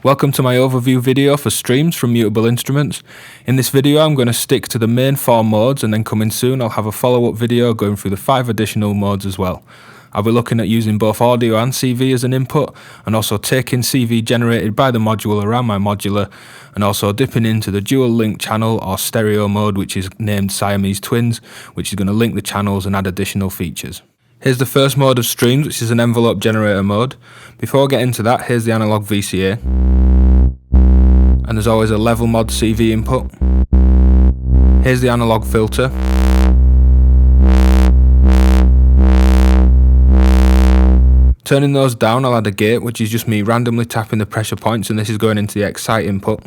Welcome to my overview video for streams from Mutable instruments. In this video I'm going to stick to the main 4 modes, and then coming soon I'll have a follow-up video going through the 5 additional modes as well. I'll be looking at using both audio and CV as an input, and also taking CV generated by the module around my modular, and also dipping into the dual link channel or stereo mode, which is named Siamese twins, which is going to link the channels and add additional features. Here's the first mode of streams, which is an envelope generator mode. Before I get into that, here's the analog VCA. And there's always a level mod CV input. Here's the analog filter. Turning those down, I'll add a gate, which is just me randomly tapping the pressure points, and this is going into the excite input.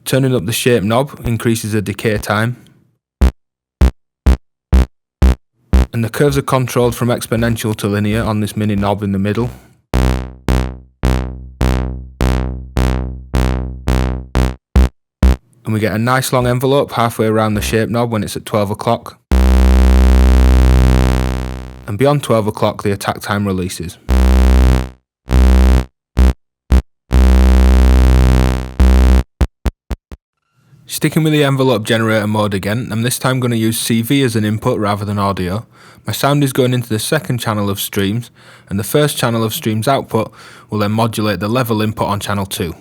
Turning up the shape knob increases the decay time. And the curves are controlled from exponential to linear on this mini knob in the middle. And we get a nice long envelope halfway around the shape knob when it's at 12 o'clock. And beyond 12 o'clock the attack time releases. Sticking with the envelope generator mode again, I'm this time going to use CV as an input rather than audio. My sound is going into the second channel of streams, and the first channel of streams output will then modulate the level input on channel 2.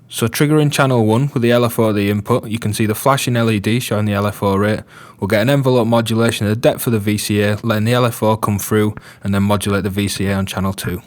So triggering channel 1 with the LFO of the input, you can see the flashing LED showing the LFO rate. We'll get an envelope modulation of the depth of the VCA, letting the LFO come through and then modulate the VCA on channel 2.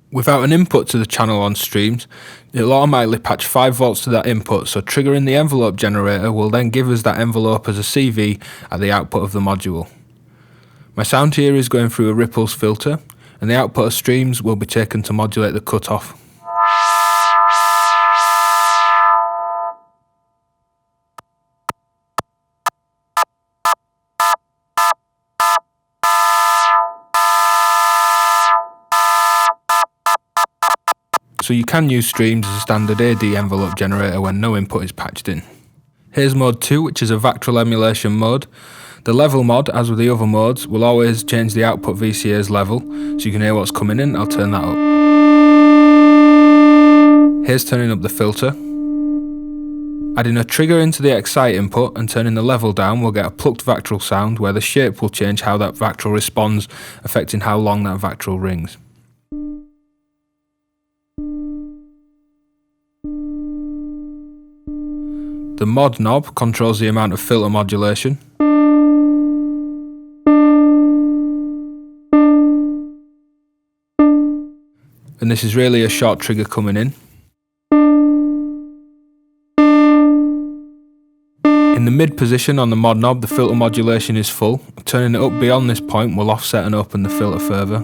Without an input to the channel on streams, it'll automatically patch 5 volts to that input, so triggering the envelope generator will then give us that envelope as a CV at the output of the module. My sound here is going through a ripples filter, and the output of streams will be taken to modulate the cutoff. So you can use streams as a standard AD envelope generator when no input is patched in. Here's mode 2, which is a Vactrol emulation mode. The level mod, as with the other modes, will always change the output VCA's level, so you can hear what's coming in. I'll turn that up. Here's turning up the filter. Adding a trigger into the excite input and turning the level down, we'll get a plucked Vactrol sound where the shape will change how that Vactrol responds, affecting how long that Vactrol rings. The mod knob controls the amount of filter modulation. And this is really a short trigger coming in. In the mid position on the mod knob, the filter modulation is full. Turning it up beyond this point will offset and open the filter further.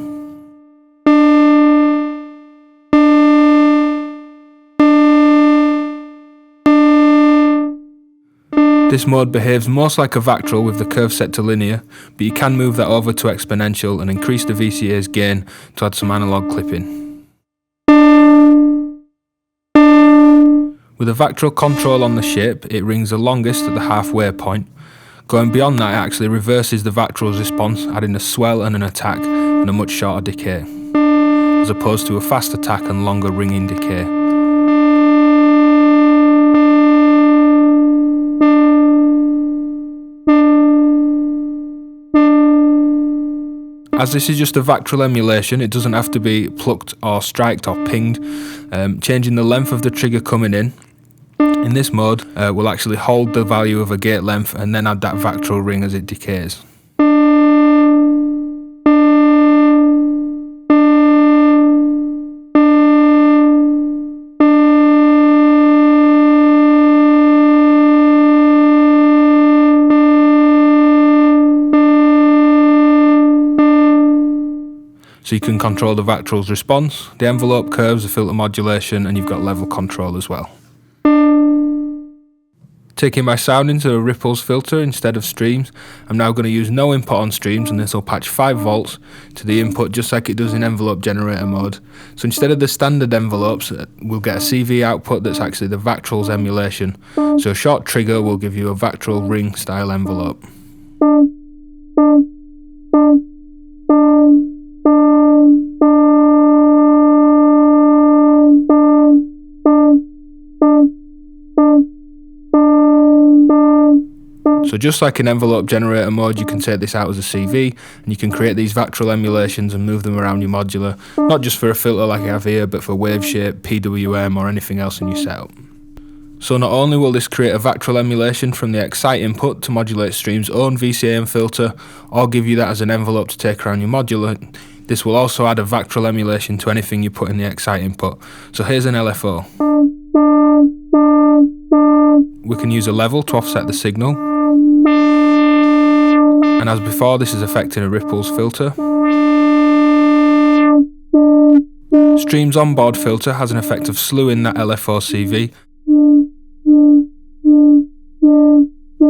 This mode behaves most like a Vactrol with the curve set to linear, but you can move that over to exponential and increase the VCA's gain to add some analog clipping. With a Vactrol control on the shape, it rings the longest at the halfway point. Going beyond that, it actually reverses the Vactrol's response, adding a swell and an attack and a much shorter decay, as opposed to a fast attack and longer ringing decay. As this is just a Vactrol emulation, it doesn't have to be plucked or striked or pinged. Changing the length of the trigger coming in this mode will actually hold the value of a gate length and then add that Vactrol ring as it decays. So you can control the Vactrol's response, the envelope curves, the filter modulation, and you've got level control as well. Taking my sound into a ripples filter instead of streams, I'm now going to use no input on streams, and this will patch 5 volts to the input just like it does in envelope generator mode. So instead of the standard envelopes, we'll get a CV output that's actually the Vactrol's emulation. So a short trigger will give you a Vactrol ring style envelope. So just like in envelope generator mode, you can take this out as a CV and you can create these Vactrol emulations and move them around your modular, not just for a filter like I have here, but for wave shape, PWM or anything else in your setup. So not only will this create a Vactrol emulation from the Excite input to modulate Stream's own VCAM filter, or give you that as an envelope to take around your modular, this will also add a Vactrol emulation to anything you put in the Excite input. So here's an LFO. We can use a level to offset the signal. And as before, this is affecting a ripples filter. Stream's onboard filter has an effect of slewing that LFO CV.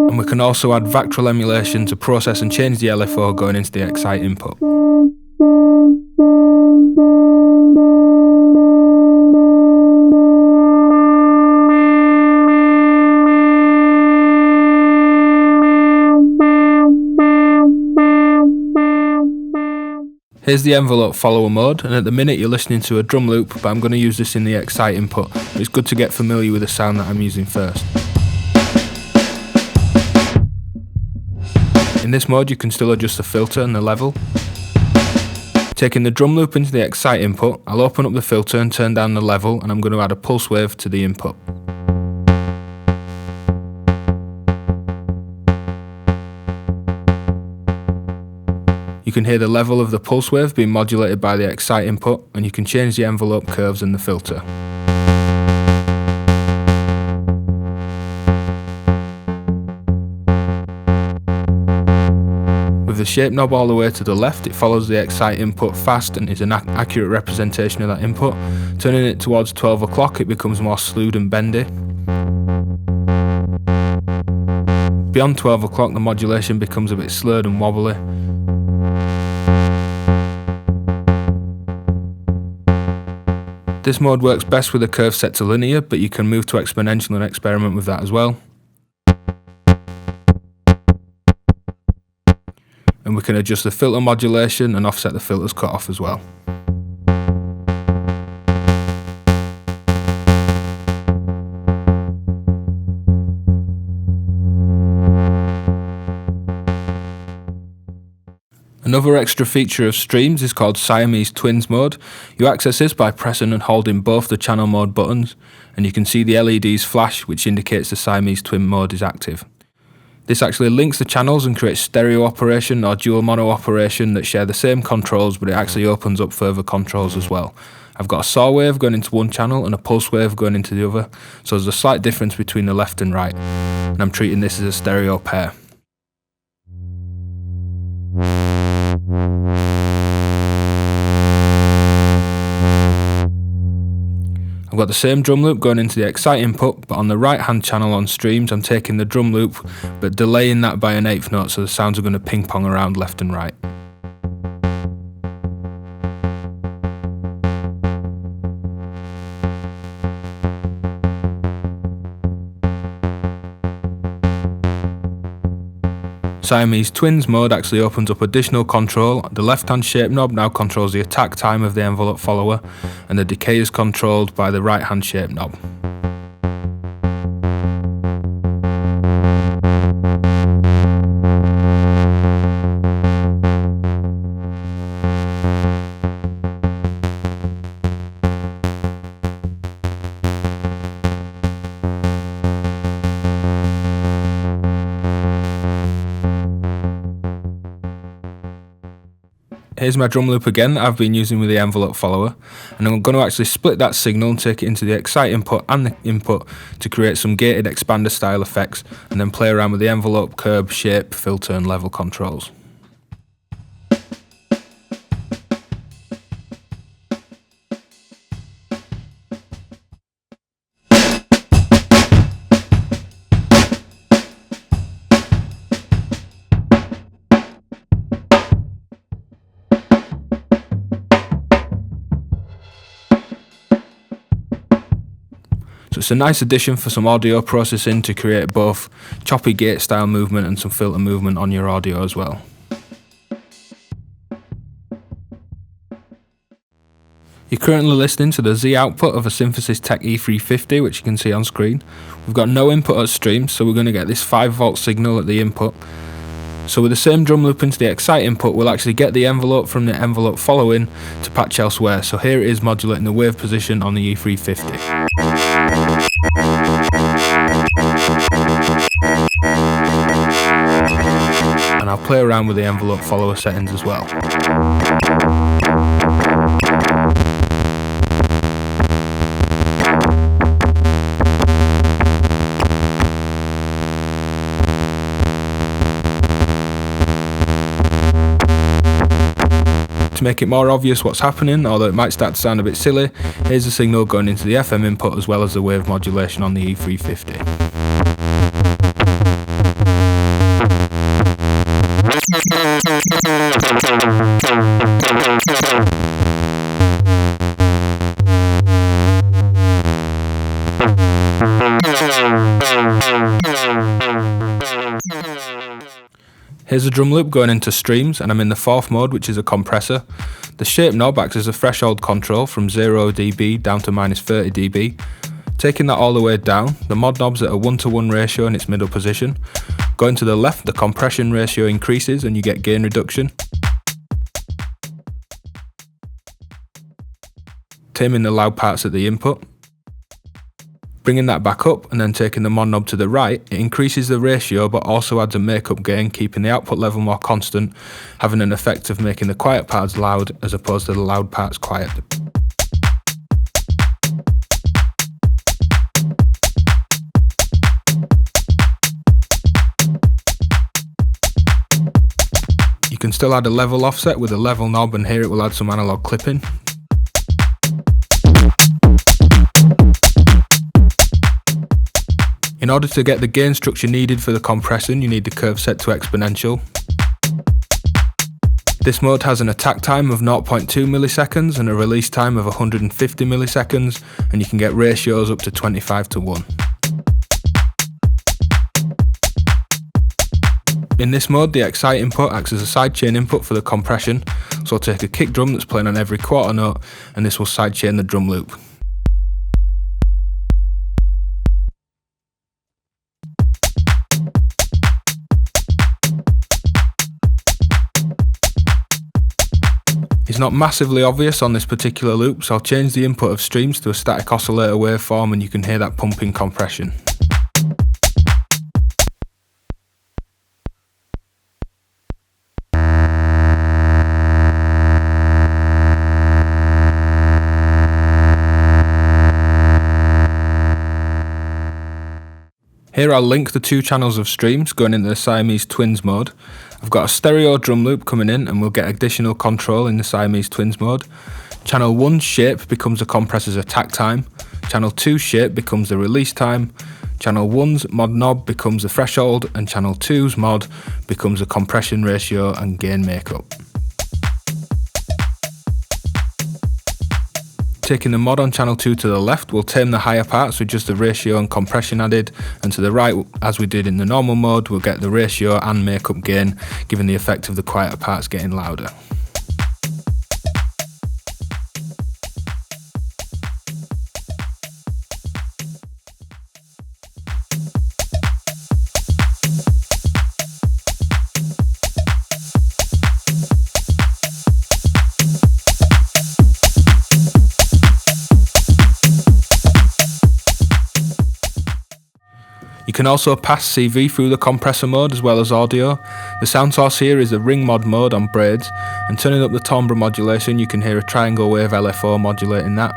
And we can also add Vactrol emulation to process and change the LFO going into the Excite input. Here's the envelope follower mode, and at the minute you're listening to a drum loop, but I'm going to use this in the Excite input. It's good to get familiar with the sound that I'm using first. In this mode you can still adjust the filter and the level. Taking the drum loop into the Excite input, I'll open up the filter and turn down the level, and I'm going to add a pulse wave to the input. You can hear the level of the pulse wave being modulated by the Excite input, and you can change the envelope curves in the filter. With the shape knob all the way to the left, it follows the Excite input fast and is an accurate representation of that input. Turning it towards 12 o'clock, it becomes more slewed and bendy. Beyond 12 o'clock, the modulation becomes a bit slurred and wobbly. This mode works best with a curve set to linear, but you can move to exponential and experiment with that as well. And we can adjust the filter modulation and offset the filter's cutoff as well. Another extra feature of Streams is called Siamese Twins mode. You access this by pressing and holding both the channel mode buttons, and you can see the LEDs flash, which indicates the Siamese Twin mode is active. This actually links the channels and creates stereo operation or dual mono operation that share the same controls, but it actually opens up further controls as well. I've got a saw wave going into one channel and a pulse wave going into the other, so there's a slight difference between the left and right, and I'm treating this as a stereo pair. I've got the same drum loop going into the Excite input, but on the right hand channel on Streams I'm taking the drum loop but delaying that by an eighth note, so the sounds are going to ping pong around left and right. Siamese Twins mode actually opens up additional control. The left hand shape knob now controls the attack time of the envelope follower, and the decay is controlled by the right hand shape knob. Here's my drum loop again that I've been using with the envelope follower, and I'm going to actually split that signal and take it into the Excite input and the input to create some gated expander style effects, and then play around with the envelope, curve, shape, filter and level controls. So it's a nice addition for some audio processing to create both choppy gate style movement and some filter movement on your audio as well. You're currently listening to the Z output of a Synthesis Tech E350, which you can see on screen. We've got no input at stream, so we're going to get this 5V signal at the input. So with the same drum loop into the Excite input, we'll actually get the envelope from the envelope following to patch elsewhere. So here it is modulating the wave position on the E350. And I'll play around with the envelope follower settings as well. To make it more obvious what's happening, although it might start to sound a bit silly, here's the signal going into the FM input as well as the wave modulation on the E350. Here's a drum loop going into streams, and I'm in the 4th mode, which is a compressor. The shape knob acts as a threshold control from 0 dB down to -30 dB. Taking that all the way down, the mod knob's at a 1:1 ratio in its middle position. Going to the left, the compression ratio increases and you get gain reduction. Taming the loud parts at the input. Bringing that back up and then taking the mod knob to the right, it increases the ratio but also adds a makeup gain, keeping the output level more constant, having an effect of making the quiet parts loud as opposed to the loud parts quiet. You can still add a level offset with a level knob, and here it will add some analog clipping. In order to get the gain structure needed for the compression, you need the curve set to exponential. This mode has an attack time of 0.2 milliseconds and a release time of 150 milliseconds, and you can get ratios up to 25:1. In this mode, the Excite input acts as a sidechain input for the compression, so I'll take a kick drum that's playing on every quarter note, and this will sidechain the drum loop. It's not massively obvious on this particular loop, so I'll change the input of streams to a static oscillator waveform, and you can hear that pumping compression. Here I'll link the 2 channels of streams going into the Siamese Twins mode. I've got a stereo drum loop coming in, and we'll get additional control in the Siamese Twins mode. Channel 1's shape becomes the compressor's attack time. Channel 2's shape becomes the release time. Channel 1's mod knob becomes the threshold, and Channel 2's mod becomes the compression ratio and gain makeup. Taking the mod on channel 2 to the left, we'll tame the higher parts with just the ratio and compression added, and to the right, as we did in the normal mode, we'll get the ratio and makeup gain, giving the effect of the quieter parts getting louder. You can also pass CV through the compressor mode as well as audio. The sound source here is the ring mod mode on braids, and turning up the timbre modulation you can hear a triangle wave LFO modulating that.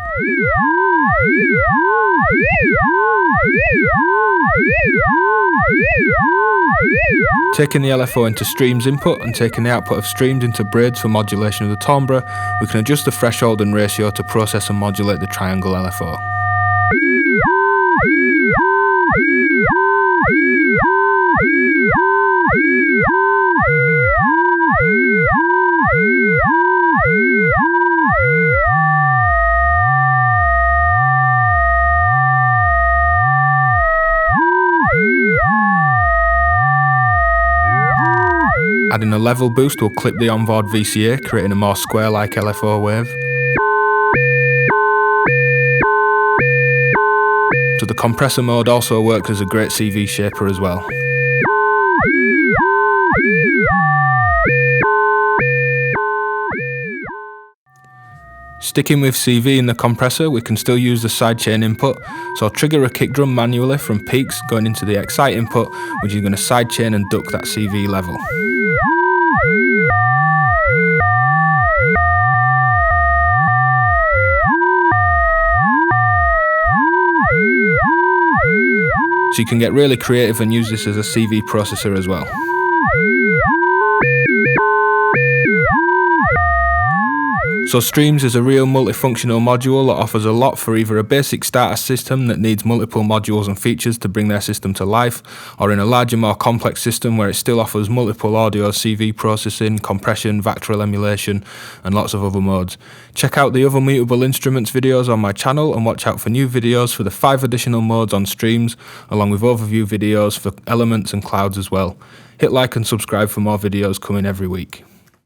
Taking the LFO into streams input and taking the output of streams into braids for modulation of the timbre, we can adjust the threshold and ratio to process and modulate the triangle LFO. Adding a level boost will clip the onboard VCA, creating a more square-like LFO wave. So the compressor mode also works as a great CV shaper as well. Sticking with CV in the compressor, we can still use the sidechain input, so I'll trigger a kick drum manually from peaks going into the excite input, which is going to sidechain and duck that CV level. So you can get really creative and use this as a CV processor as well. So Streams is a real multifunctional module that offers a lot for either a basic starter system that needs multiple modules and features to bring their system to life, or in a larger, more complex system where it still offers multiple audio, CV processing, compression, Vactrol emulation, and lots of other modes. Check out the other Mutable Instruments videos on my channel and watch out for new videos for the 5 additional modes on Streams, along with overview videos for elements and clouds as well. Hit like and subscribe for more videos coming every week.